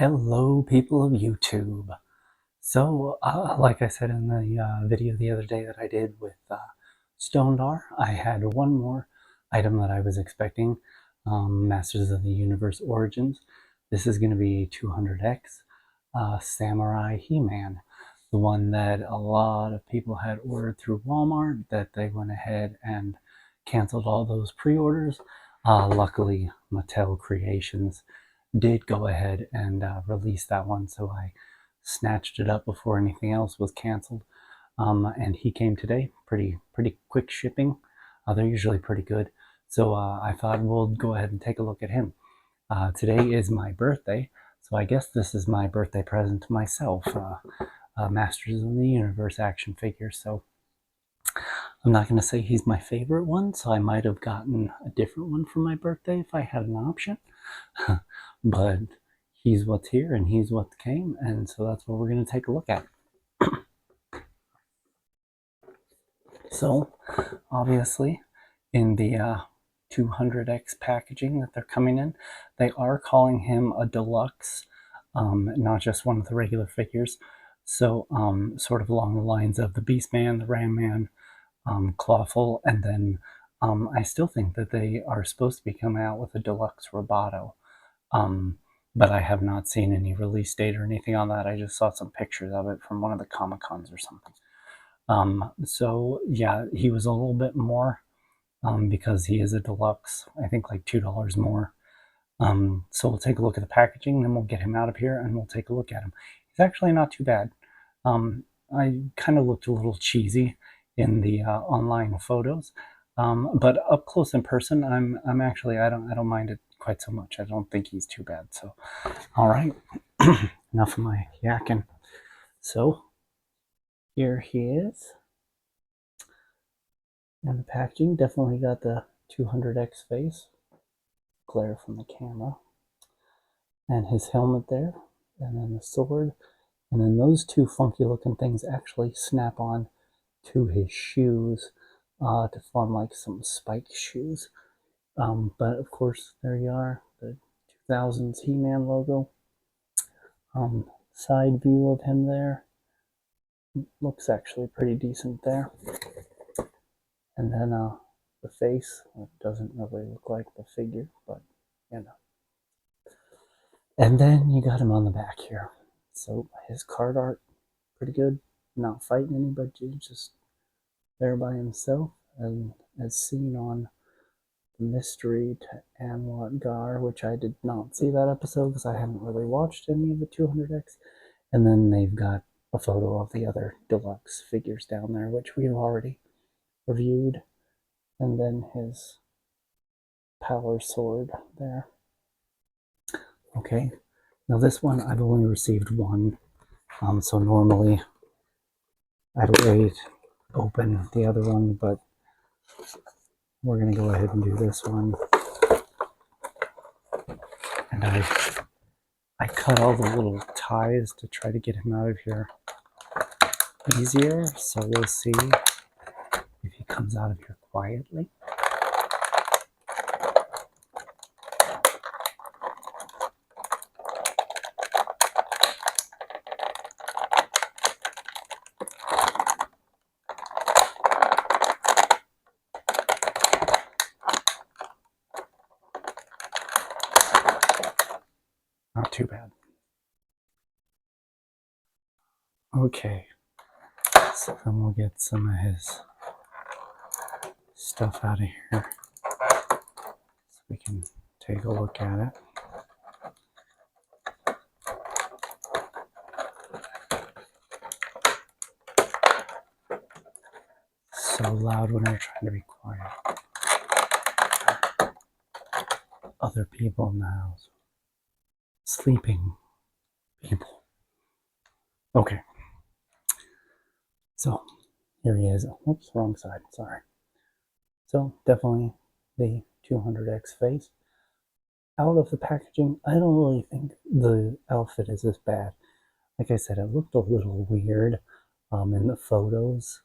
Hello, people of YouTube. So, like I said in the video the other day that I did with Stondar, I had one more item that I was expecting, Masters of the Universe Origins. This is going to be 200X Samurai He-Man, the one that a lot of people had ordered through Walmart that they went ahead and canceled all those pre-orders. Luckily, Mattel Creations did go ahead and release that one, so I snatched it up before anything else was canceled. And he came today, pretty quick shipping. They're usually pretty good, so I thought we'll go ahead and take a look at him. Today is my birthday, so I guess this is my birthday present to myself. Masters of the Universe action figure. So I'm not going to say he's my favorite one, so I might have gotten a different one for my birthday if I had an option. But he's what's here and he's what came, and so that's what we're going to take a look at. So obviously in the 200X packaging that they're coming in, they are calling him a deluxe, not just one of the regular figures. So sort of along the lines of the Beastman, the Ram Man, Clawful, and then I still think that they are supposed to be coming out with a deluxe Roboto. But I have not seen any release date or anything on that. I just saw some pictures of it from one of the Comic-Cons or something. So yeah, he was a little bit more because he is a deluxe. I think like $2 more. So we'll take a look at the packaging, then we'll get him out of here and we'll take a look at him. He's actually not too bad. I kind of looked a little cheesy in the online photos, but up close in person, I'm actually I don't mind it quite so much. I don't think he's too bad. So, all right, enough of my yakking. So here he is, and the packaging definitely got the 200X face, glare from the camera, and his helmet there, and then the sword, and then those two funky looking things actually snap on to his shoes to form like some spike shoes. But of course, there you are, the 2000s He-Man logo. Side view of him there. Looks actually pretty decent there. And then the face, it doesn't really look like the figure, but you know. And then you got him on the back here. So his card art, pretty good. Not fighting anybody, just there by himself. And as seen on Mystery to Anwat Gar, which I did not see that episode because I haven't really watched any of the 200X. And then they've got a photo of the other deluxe figures down there, which we've already reviewed. And then his power sword there. Okay, now this one I've only received one, so normally I'd wait, open the other one, but we're going to go ahead and do this one. And I cut all the little ties to try to get him out of here easier, so we'll see if he comes out of here quietly. Not too bad. Okay, so then we'll get some of his stuff out of here so we can take a look at it. So loud when you're trying to be quiet. Other people in the house. Sleeping people. Okay. So here he is. Oops, wrong side. Sorry. So definitely the 200X face. Out of the packaging, I don't really think the outfit is as bad. Like I said, it looked a little weird in the photos.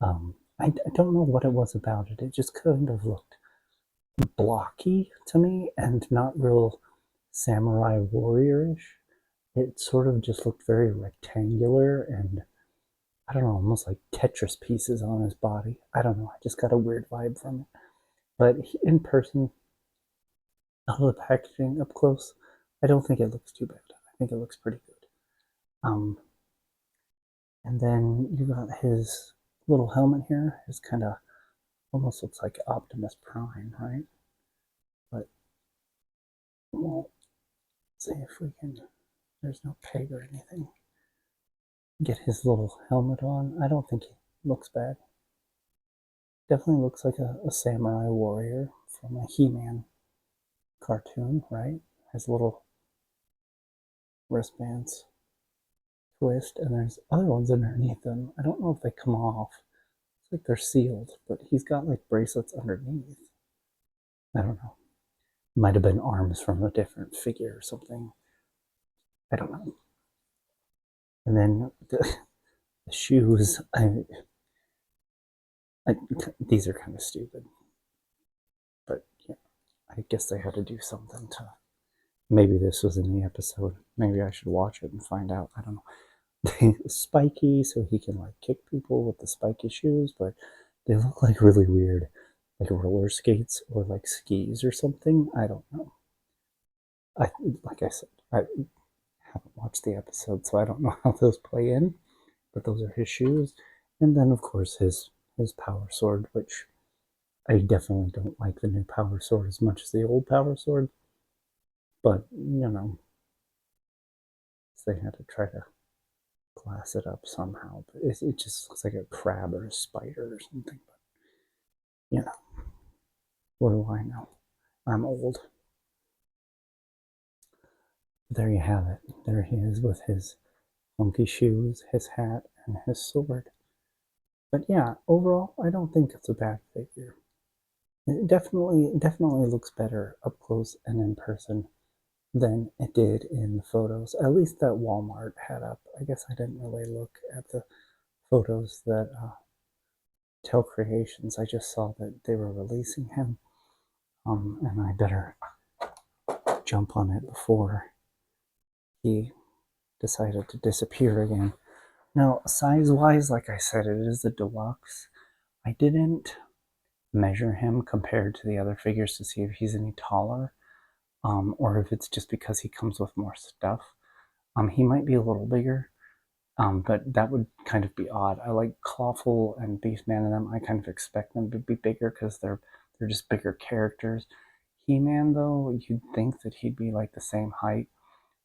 I don't know what it was about it. It just kind of looked blocky to me and not real samurai warrior-ish. It sort of just looked very rectangular and, I don't know, almost like Tetris pieces on his body. I don't know, I just got a weird vibe from it. But in person, out of the packaging up close, I don't think it looks too bad. I think it looks pretty good. And then you got his little helmet here. It's kind of almost looks like Optimus Prime, right? But we'll see if we can. There's no peg or anything. Get his little helmet on. I don't think he looks bad. Definitely looks like a samurai warrior from a He-Man cartoon, right? Has little wristbands twist, and there's other ones underneath them. I don't know if they come off. It's like they're sealed, but he's got like bracelets underneath. I don't know. Might have been arms from a different figure or something. I don't know. And then the shoes, these are kind of stupid, but yeah, I guess they had to do something to. Maybe this was in the episode. Maybe I should watch it and find out. I don't know. Spiky, so he can like kick people with the spiky shoes, but they look like really weird, like roller skates or like skis or something. I don't know. Like I said, I haven't watched the episode, so I don't know how those play in. But those are his shoes, and then of course his power sword, which I definitely don't like the new power sword as much as the old power sword. But you know, they had to try to glass it up somehow. But it just looks like a crab or a spider or something. But you know, what do I know? I'm old. There you have it. There he is with his funky shoes, his hat, and his sword. But yeah, overall, I don't think it's a bad figure. It definitely looks better up close and in person than it did in the photos. At least that Walmart had up. I guess I didn't really look at the photos that Tell Creations. I just saw that they were releasing him, and I better jump on it before he decided to disappear again. Now, size-wise, like I said, it is a deluxe. I didn't measure him compared to the other figures to see if he's any taller, or if it's just because he comes with more stuff. He might be a little bigger, but that would kind of be odd. I like Clawful and Beastman and them. I kind of expect them to be bigger because they're just bigger characters. He-Man, though, you'd think that he'd be like the same height.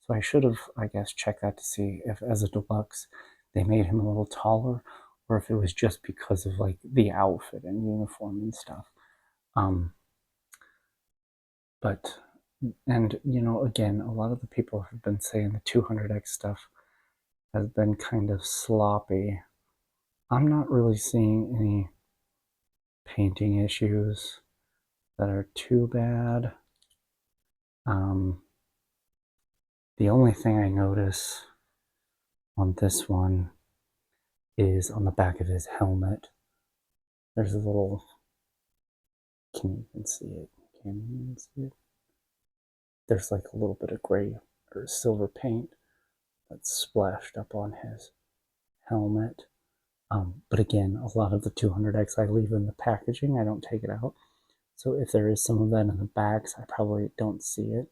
So I should have, I guess, checked that to see if, as a deluxe, they made him a little taller, or if it was just because of like the outfit and uniform and stuff. But and you know, again, a lot of the people have been saying the 200x stuff has been kind of sloppy. I'm not really seeing any painting issues that are too bad. The only thing I notice on this one is on the back of his helmet. There's a little. Can you even see it? Can you even see it? There's like a little bit of gray or silver paint that's splashed up on his helmet. But again, a lot of the 200x I leave in the packaging. I don't take it out. So if there is some of that in the backs, I probably don't see it.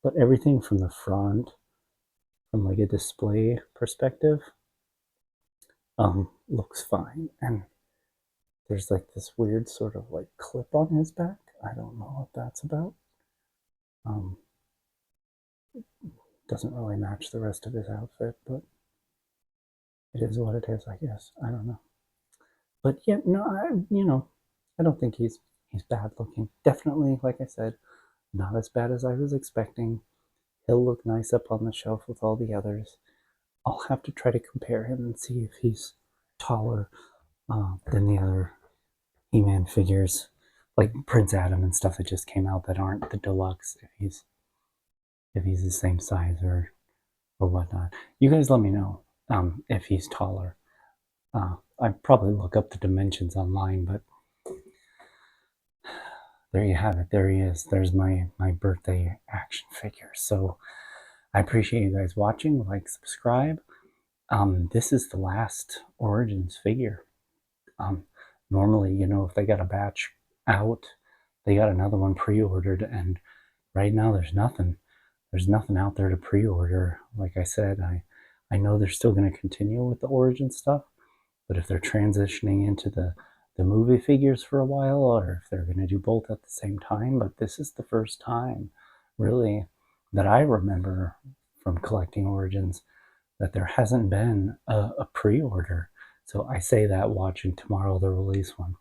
But everything from the front, from like a display perspective, looks fine. And there's like this weird sort of like clip on his back. I don't know what that's about. Doesn't really match the rest of his outfit, but it is what it is, I guess. I don't know. But yeah, no, I don't think he's bad looking. Definitely, like I said, not as bad as I was expecting. He'll look nice up on the shelf with all the others. I'll have to try to compare him and see if he's taller than the other He-Man figures, like Prince Adam and stuff that just came out that aren't the deluxe. If he's the same size or whatnot. You guys let me know if he's taller. I'd probably look up the dimensions online, but there you have it. There he is. There's my birthday action figure. So I appreciate you guys watching. Like, subscribe. This is the last Origins figure. Normally, you know, if they got a batch out, they got another one pre-ordered, and right now there's nothing. There's nothing out there to pre-order. Like I said, I know they're still going to continue with the Origin stuff, but if they're transitioning into the movie figures for a while, or if they're going to do both at the same time, but this is the first time, really, that I remember from collecting Origins that there hasn't been a pre-order. So I say that watching tomorrow the release one.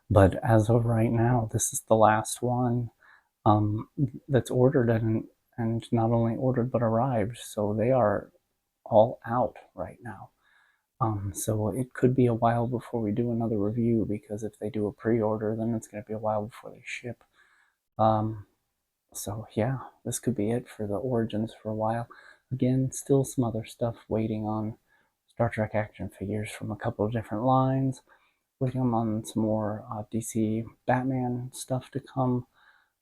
But as of right now, this is the last one that's ordered, and not only ordered but arrived. So they are all out right now. So it could be a while before we do another review, because if they do a pre-order, then it's going to be a while before they ship. So yeah, this could be it for the Origins for a while. Again, still some other stuff waiting on Star Trek action figures from a couple of different lines. Waiting on some more DC Batman stuff to come.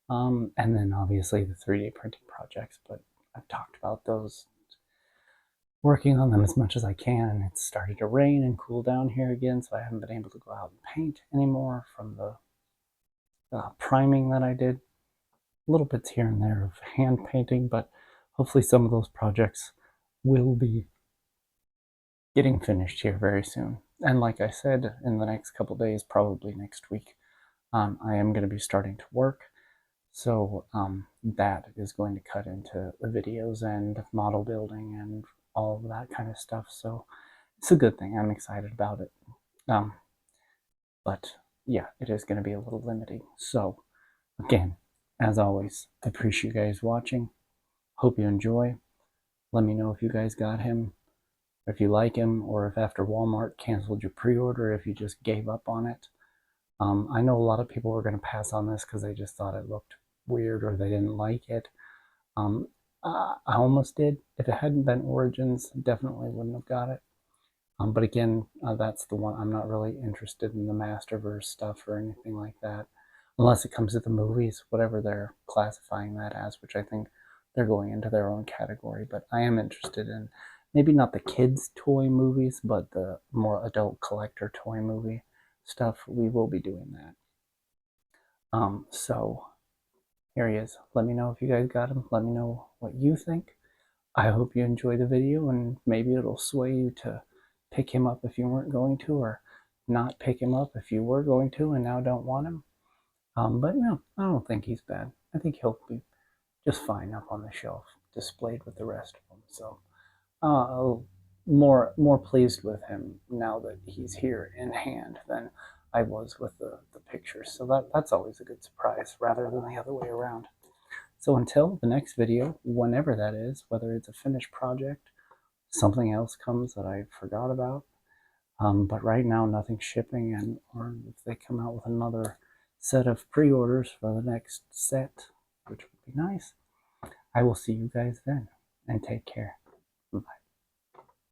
And then obviously the 3D printing projects, but I've talked about those. Working on them as much as I can. It's started to rain and cool down here again, so I haven't been able to go out and paint anymore from the priming that I did. Little bits here and there of hand painting, but hopefully some of those projects will be getting finished here very soon. And like I said, in the next couple days, probably next week, I am going to be starting to work. So that is going to cut into the videos and model building and all of that kind of stuff. So it's a good thing. I'm excited about it. But yeah, it is going to be a little limiting. So again, as always, I appreciate you guys watching. Hope you enjoy. Let me know if you guys got him, if you like him, or if after Walmart canceled your pre-order, if you just gave up on it. I know a lot of people were going to pass on this because they just thought it looked weird or they didn't like it. I almost did. If it hadn't been Origins, definitely wouldn't have got it. But again, that's the one. I'm not really interested in the Masterverse stuff or anything like that, unless it comes to the movies, whatever they're classifying that as, which I think they're going into their own category. But I am interested in maybe not the kids' toy movies, but the more adult collector toy movie stuff. We will be doing that. So here he is. Let me know if you guys got him. Let me know what you think. I hope you enjoy the video, and maybe it'll sway you to pick him up if you weren't going to, or not pick him up if you were going to and now don't want him. But no, I don't think he's bad. I think he'll be just fine up on the shelf, displayed with the rest of them. So more pleased with him now that he's here in hand than I was with the pictures. So that's always a good surprise, rather than the other way around. So until the next video, whenever that is, whether it's a finished project, something else comes that I forgot about, but right now nothing's shipping, and or if they come out with another set of pre-orders for the next set, which would be nice, I will see you guys then, and take care.